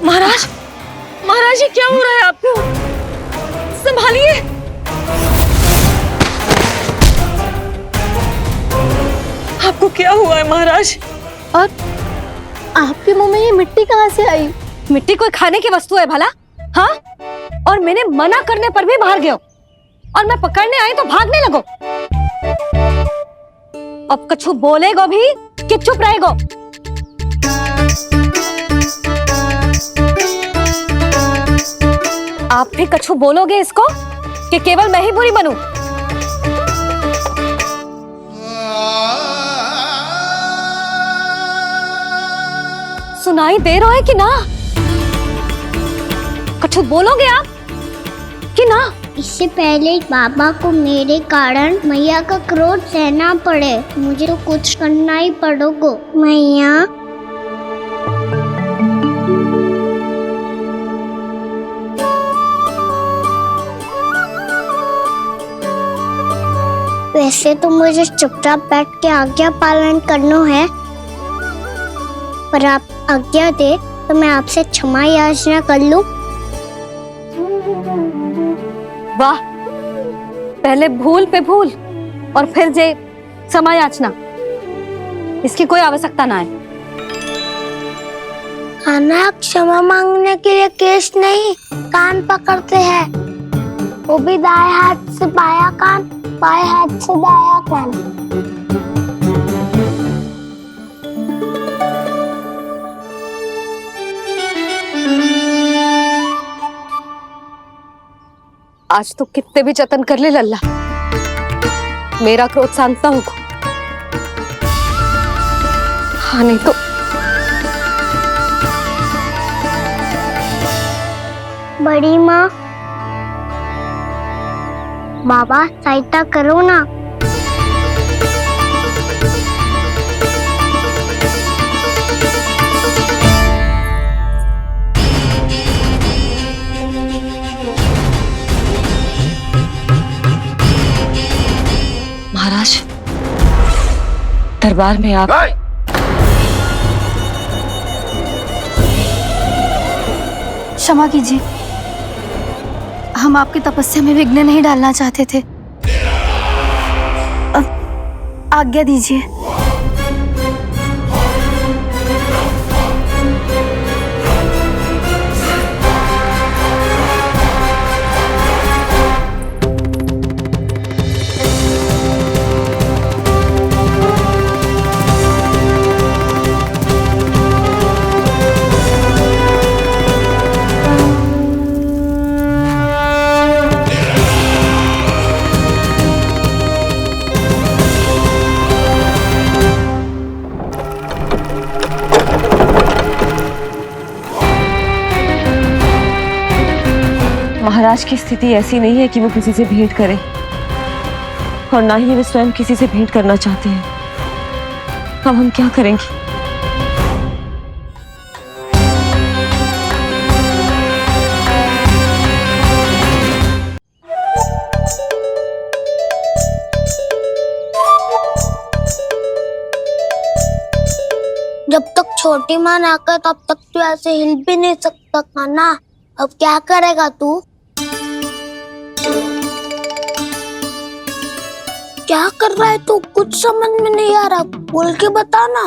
महाराज, महाराज ये क्या हो रहा है आपको? संभालिए। आपको क्या हुआ है महाराज? और आपके मुंह में ये मिट्टी कहाँ से आई? मिट्टी कोई खाने की वस्तु है भला? हाँ, और मैंने मना करने पर भी बाहर गए और मैं पकड़ने आई तो भागने लगो। अब कछु बोलेगो भी कि चुप रहेगो? आप भी कछु बोलोगे इसको कि केवल मैं ही बुरी बनूं? सुनाई दे रहा है कि ना? कछु बोलोगे आप कि ना? इससे पहले बाबा को मेरे कारण मैया का क्रोध सहना पड़े, मुझे तो कुछ करना ही पड़ेगा। मैया, वैसे तो मुझे चुपचाप बैठ के आज्ञा पालन करना है, पर आप आज्ञा दे तो मैं आपसे क्षमा याचना कर लूं। वाह, पहले भूल पे भूल और फिर जे क्षमा याचना, इसकी कोई आवश्यकता ना है। खाना क्षमा मांगने के लिए केस नहीं, कान पकड़ते हैं, वो भी दाएं हाथ से बायां कान, बाएं हाथ से दायां कान। आज तो कितने भी जतन कर ले लल्ला, मेरा क्रोध शांत ना होगा। हाँ नहीं तो बड़ी माँ, बाबा सहायता करो ना। महाराज, दरबार में आप क्षमा कीजिए, हम आपकी तपस्या में विघ्न नहीं डालना चाहते थे। अब आज्ञा दीजिए। महाराज की स्थिति ऐसी नहीं है कि वो किसी से भेंट करें, और ना ही वे स्वयं किसी से भेंट करना चाहते हैं। अब हम क्या करेंगे? जब तक छोटी माँ ना कर तब तक तू ऐसे हिल भी नहीं सकता था ना। अब क्या करेगा तू? क्या कर रहा है तू? कुछ समझ में नहीं आ रहा, बोल के बता ना।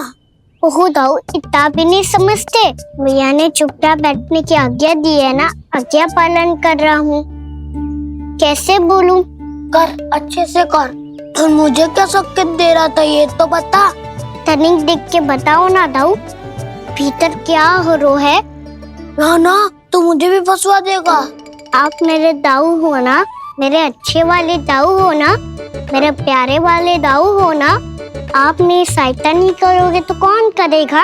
ओहो दाऊ, इतना भी नहीं समझते। भैया ने चुपचाप बैठने की आज्ञा दी है ना, आज्ञा पालन कर रहा हूँ। कैसे बोलूं? कर, अच्छे से कर। और मुझे क्या संकेत दे रहा था ये तो बता। तनिक देख के बताओ ना दाऊ, भीतर क्या हो रहा है? ना ना, तू मुझे भी फंसवा देगा। आप मेरे दाऊ हो ना, मेरे अच्छे वाले दाऊ हो ना, मेरे प्यारे वाले दाऊ हो ना। आप मेरी सहायता नहीं करोगे तो कौन करेगा?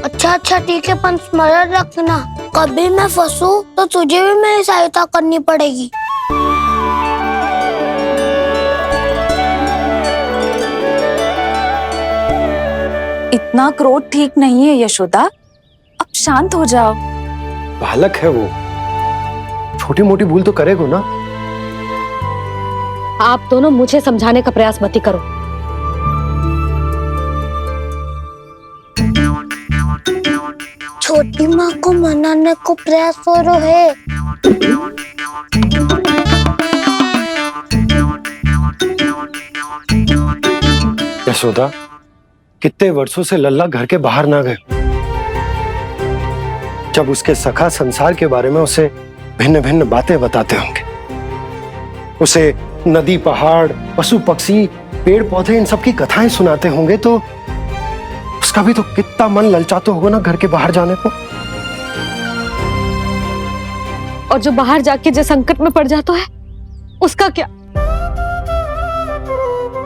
अच्छा अच्छा ठीक है, पर स्मरण रखना, कभी मैं फंसू तो तुझे भी मेरी सहायता करनी पड़ेगी। इतना क्रोध ठीक नहीं है यशोदा, अब शांत हो जाओ। बालक है वो, छोटी मोटी भूल तो करेगा ना। आप दोनों मुझे समझाने का प्रयास मत ही करो। छोटी माँ को मनाने को प्रयास करो है। यशोदा, कितने वर्षों से लल्ला घर के बाहर ना गए। जब उसके सखा संसार के बारे में उसे भिन्न भिन्न बातें बताते होंगे, उसे नदी, पहाड़, पशु पक्षी, पेड़ पौधे, इन सब की कथाएं सुनाते होंगे, तो उसका भी तो कितना मन ललचाता होगा ना घर के बाहर जाने को। और जो बाहर जाके जो संकट में पड़ जाता है, उसका क्या?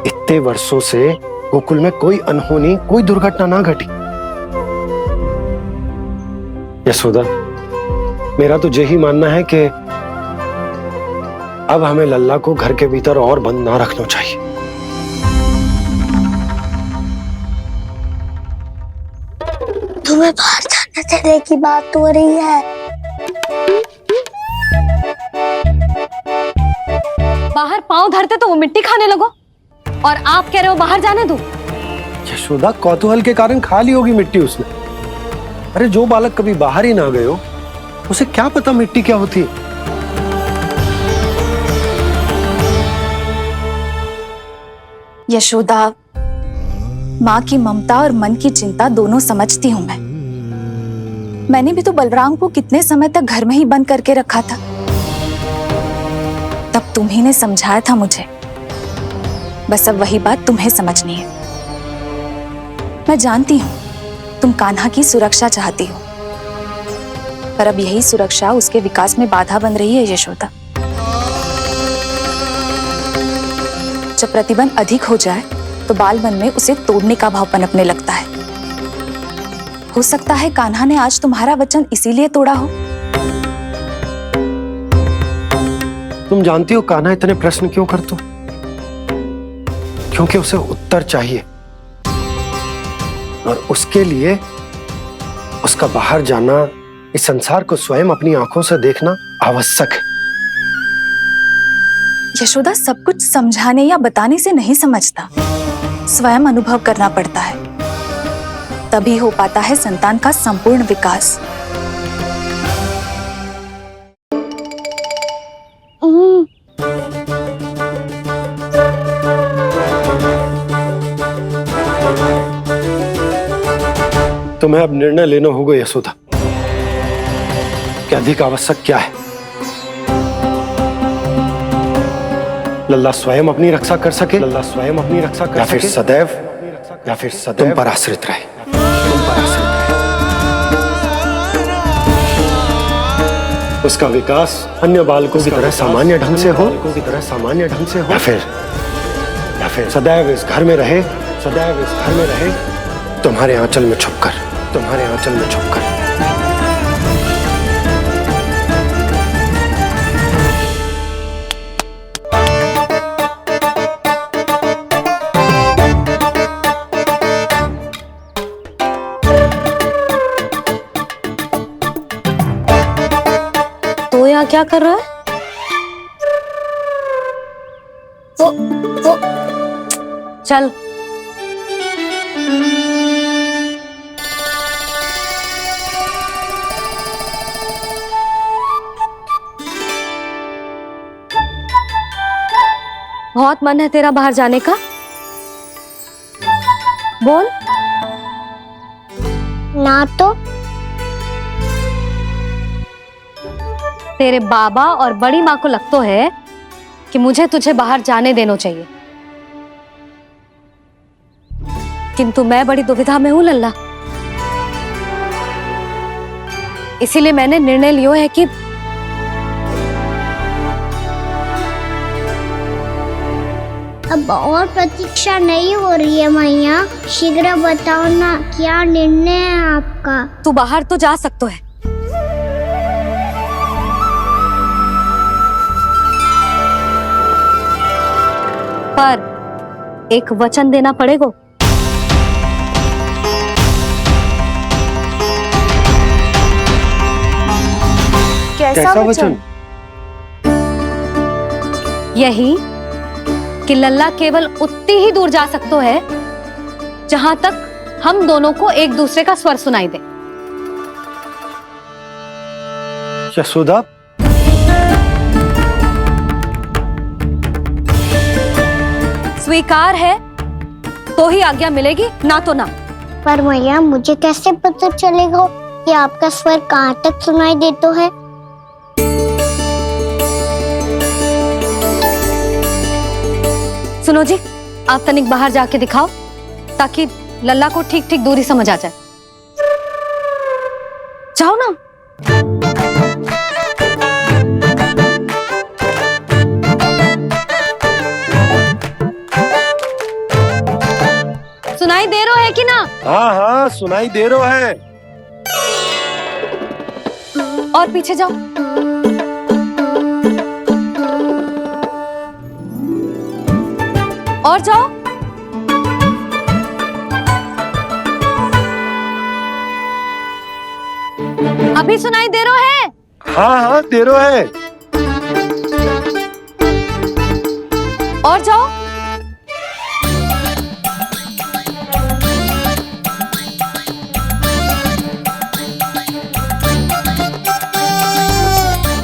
इतने वर्षों से गोकुल में कोई अनहोनी, कोई दुर्घटना ना घटी। यशोदा, मेरा तो यही मानना है कि अब हमें लल्ला को घर के भीतर और बंद ना रखना चाहिए। तुम्हें बाहर जाने देने की बात हो रही है। बाहर पांव धरते तो वो मिट्टी खाने लगो, और आप कह रहे हो बाहर जाने दो। यशोदा, कौतूहल के कारण खा ली होगी मिट्टी उसने। अरे जो बालक कभी बाहर ही ना गए हो, उसे क्या पता मिट्टी क्या होती है। यशोदा, माँ की ममता और मन की चिंता दोनों समझती हूँ मैं। मैंने भी तो बलराम को कितने समय तक घर में ही बंद करके रखा था। तब तुम्ही ने समझाया था मुझे। बस अब वही बात तुम्हें समझनी है। मैं जानती हूँ तुम कान्हा की सुरक्षा चाहती हो, पर अब यही सुरक्षा उसके विकास में बाधा बन रही है यशोदा। जब प्रतिबंध अधिक हो जाए तो बाल मन में उसे तोड़ने का भाव पनपने लगता है। हो सकता है कान्हा ने आज तुम्हारा वचन इसीलिए तोड़ा हो। तुम जानती हो कान्हा इतने प्रश्न क्यों करते हो? क्योंकि उसे उत्तर चाहिए, और उसके लिए उसका बाहर जाना, इस संसार को स्वयं अपनी आंखों से देखना आवश्यक है। यशोदा, सब कुछ समझाने या बताने से नहीं समझता, स्वयं अनुभव करना पड़ता है। तभी हो पाता है संतान का संपूर्ण विकास। तुम्हें अब निर्णय लेना होगा यशोदा कि अधिक आवश्यक क्या है। लल्ला स्वयं अपनी रक्षा कर सके, लल्ला स्वयं अपनी रक्षा कर सके, या फिर सदैव तुम पर आश्रित रहे, तुम पर आश्रित रहे। उसका विकास अन्य बालकों की तरह सामान्य ढंग से हो, या फिर सदैव इस घर में रहे, सदैव इस घर में रहे, तुम्हारे आंचल में छुपकर, तुम्हारे आंचल में छुपकर। तो यहाँ क्या कर रहा है? वो चल। बहुत मन है तेरा बाहर जाने का? बोल। ना तो। तेरे बाबा और बड़ी माँ को लगता है कि मुझे तुझे बाहर जाने देना चाहिए, किंतु मैं बड़ी दुविधा में हूं लल्ला। इसीलिए मैंने निर्णय लिया है कि अब और प्रतीक्षा नहीं हो रही है मैया, शीघ्र बताओ ना क्या निर्णय है आपका। तू बाहर तो जा सकता है, पर एक वचन देना पड़ेगा। कैसा वचन? यही कि लल्ला केवल उतनी ही दूर जा सकता है जहां तक हम दोनों को एक दूसरे का स्वर सुनाई दे। यशोदा, स्वीकार है तो ही आज्ञा मिलेगी, ना तो ना। पर मैया मुझे कैसे पता चलेगा कि आपका स्वर कहाँ तक सुनाई देता है? सुनो जी, आप तनिक बाहर जाके दिखाओ ताकि लल्ला को ठीक ठीक दूरी समझ आ जाए। जाओ ना। सुनाई दे रहा है कि ना? हाँ हाँ सुनाई दे रहा है। और पीछे जाओ। और जाओ। अभी सुनाई दे रहा है? हाँ हाँ दे रहा है। और जाओ।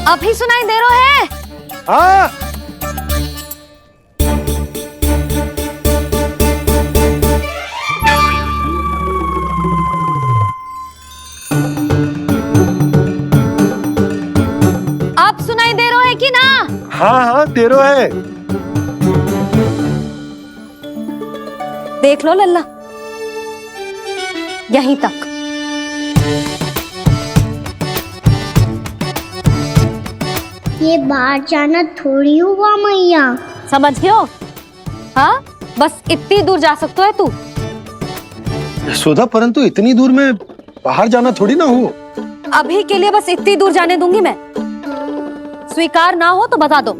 अभी सुनाई दे रहा है? हाँ। आप सुनाई दे रहा है कि ना? हाँ हाँ दे रहा है। देख लो लल्ला, यहीं तक। ये बाहर जाना थोड़ी हुआ मैया। समझ गयो? हाँ, बस इतनी दूर जा सकता है तू। यशोदा, परंतु इतनी दूर में बाहर जाना थोड़ी ना हो। अभी के लिए बस इतनी दूर जाने दूंगी मैं। स्वीकार ना हो तो बता दो।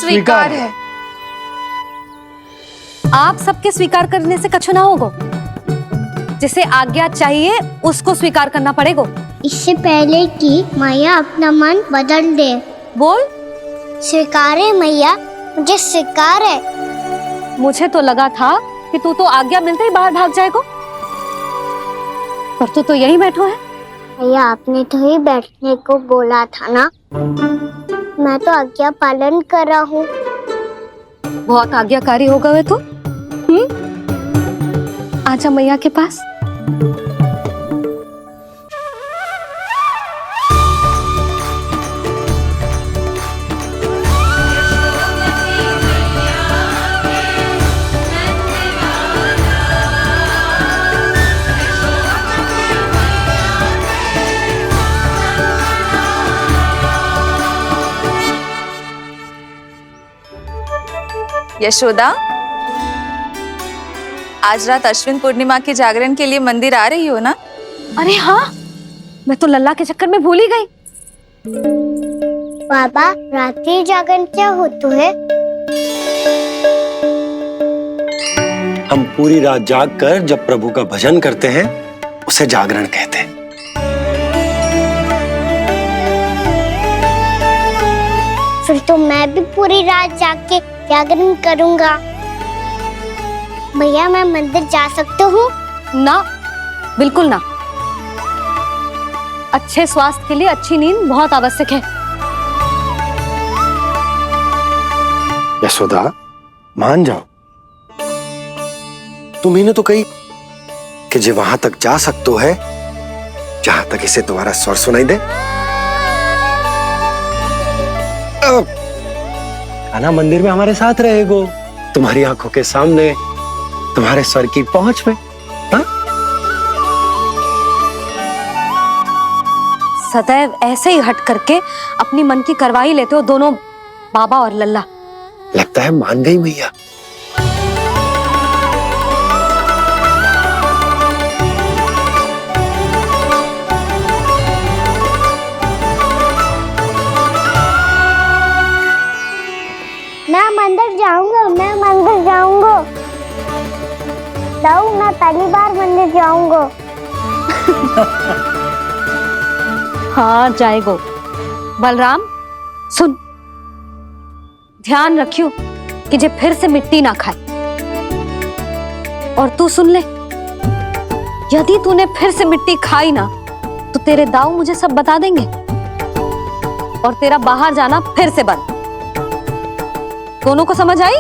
स्वीकार है। आप सबके स्वीकार करने से कछु ना होगो। जिसे आज्ञा चाहिए उसको स्वीकार करना पड़ेगा। इससे पहले कि मैया अपना मन बदल दे। बोल। स्वीकार है मैया, मुझे स्वीकार है। मुझे तो लगा था कि तू तो आज्ञा मिलते ही बाहर भाग जाएगा, पर तू तो यहीं बैठो है। मैया आपने तो ही बैठने को बोला था ना, मैं तो आज्ञा पालन कर रहा हूँ। बहुत आज्ञाकारी हो गए तू। आजा मैया के पास। यशोदा, आज रात अश्विन पूर्णिमा के जागरण के लिए मंदिर आ रही हो ना? अरे हाँ, मैं तो लल्ला के चक्कर में भूल ही गई। बाबा, रात्रि जागरण क्या होता है? हम पूरी रात जाग कर जब प्रभु का भजन करते हैं उसे जागरण कहते हैं। फिर तो मैं भी पूरी रात जाग के जागरण करूंगा। भैया, मैं मंदिर जा सकती हूँ? ना, बिल्कुल ना। अच्छे स्वास्थ्य के लिए अच्छी नींद बहुत आवश्यक है। यशोदा, मान जाओ। तुम्ही ने तो कही कि जे वहां तक जा सकते है जहां तक इसे तुम्हारा स्वर सुनाई दे। खाना मंदिर में हमारे साथ रहेगो, तुम्हारी आंखों के सामने, तुम्हारे स्वर की पहुंच में। हाँ? सदैव ऐसे ही हट करके अपनी मन की करवाई लेते हो दोनों बाबा और लल्ला। लगता है मान गई मैया। मैं मंदिर जाऊंगा, मैं मंदिर जाऊंगा। जाऊँ, मैं पहली बार मंदिर जाऊंगा। हाँ जाएगो। बलराम सुन, ध्यान रखियो कि जे फिर से मिट्टी ना खाए। और तू सुन ले, यदि तूने फिर से मिट्टी खाई ना तो तेरे दाऊ मुझे सब बता देंगे और तेरा बाहर जाना फिर से बंद। दोनों को समझ आई?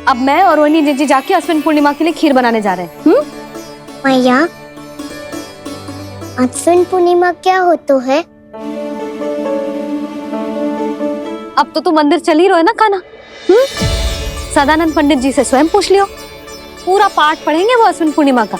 अब मैं और रोहिणी जीजी जाके अश्विन पूर्णिमा के लिए खीर बनाने जा रहे हैं। मैया, अश्विन पूर्णिमा क्या होता है? अब तो तू मंदिर चल ही रहो है ना कान्हा? सदानंद पंडित जी से स्वयं पूछ लियो, पूरा पाठ पढ़ेंगे वो अश्विन पूर्णिमा का।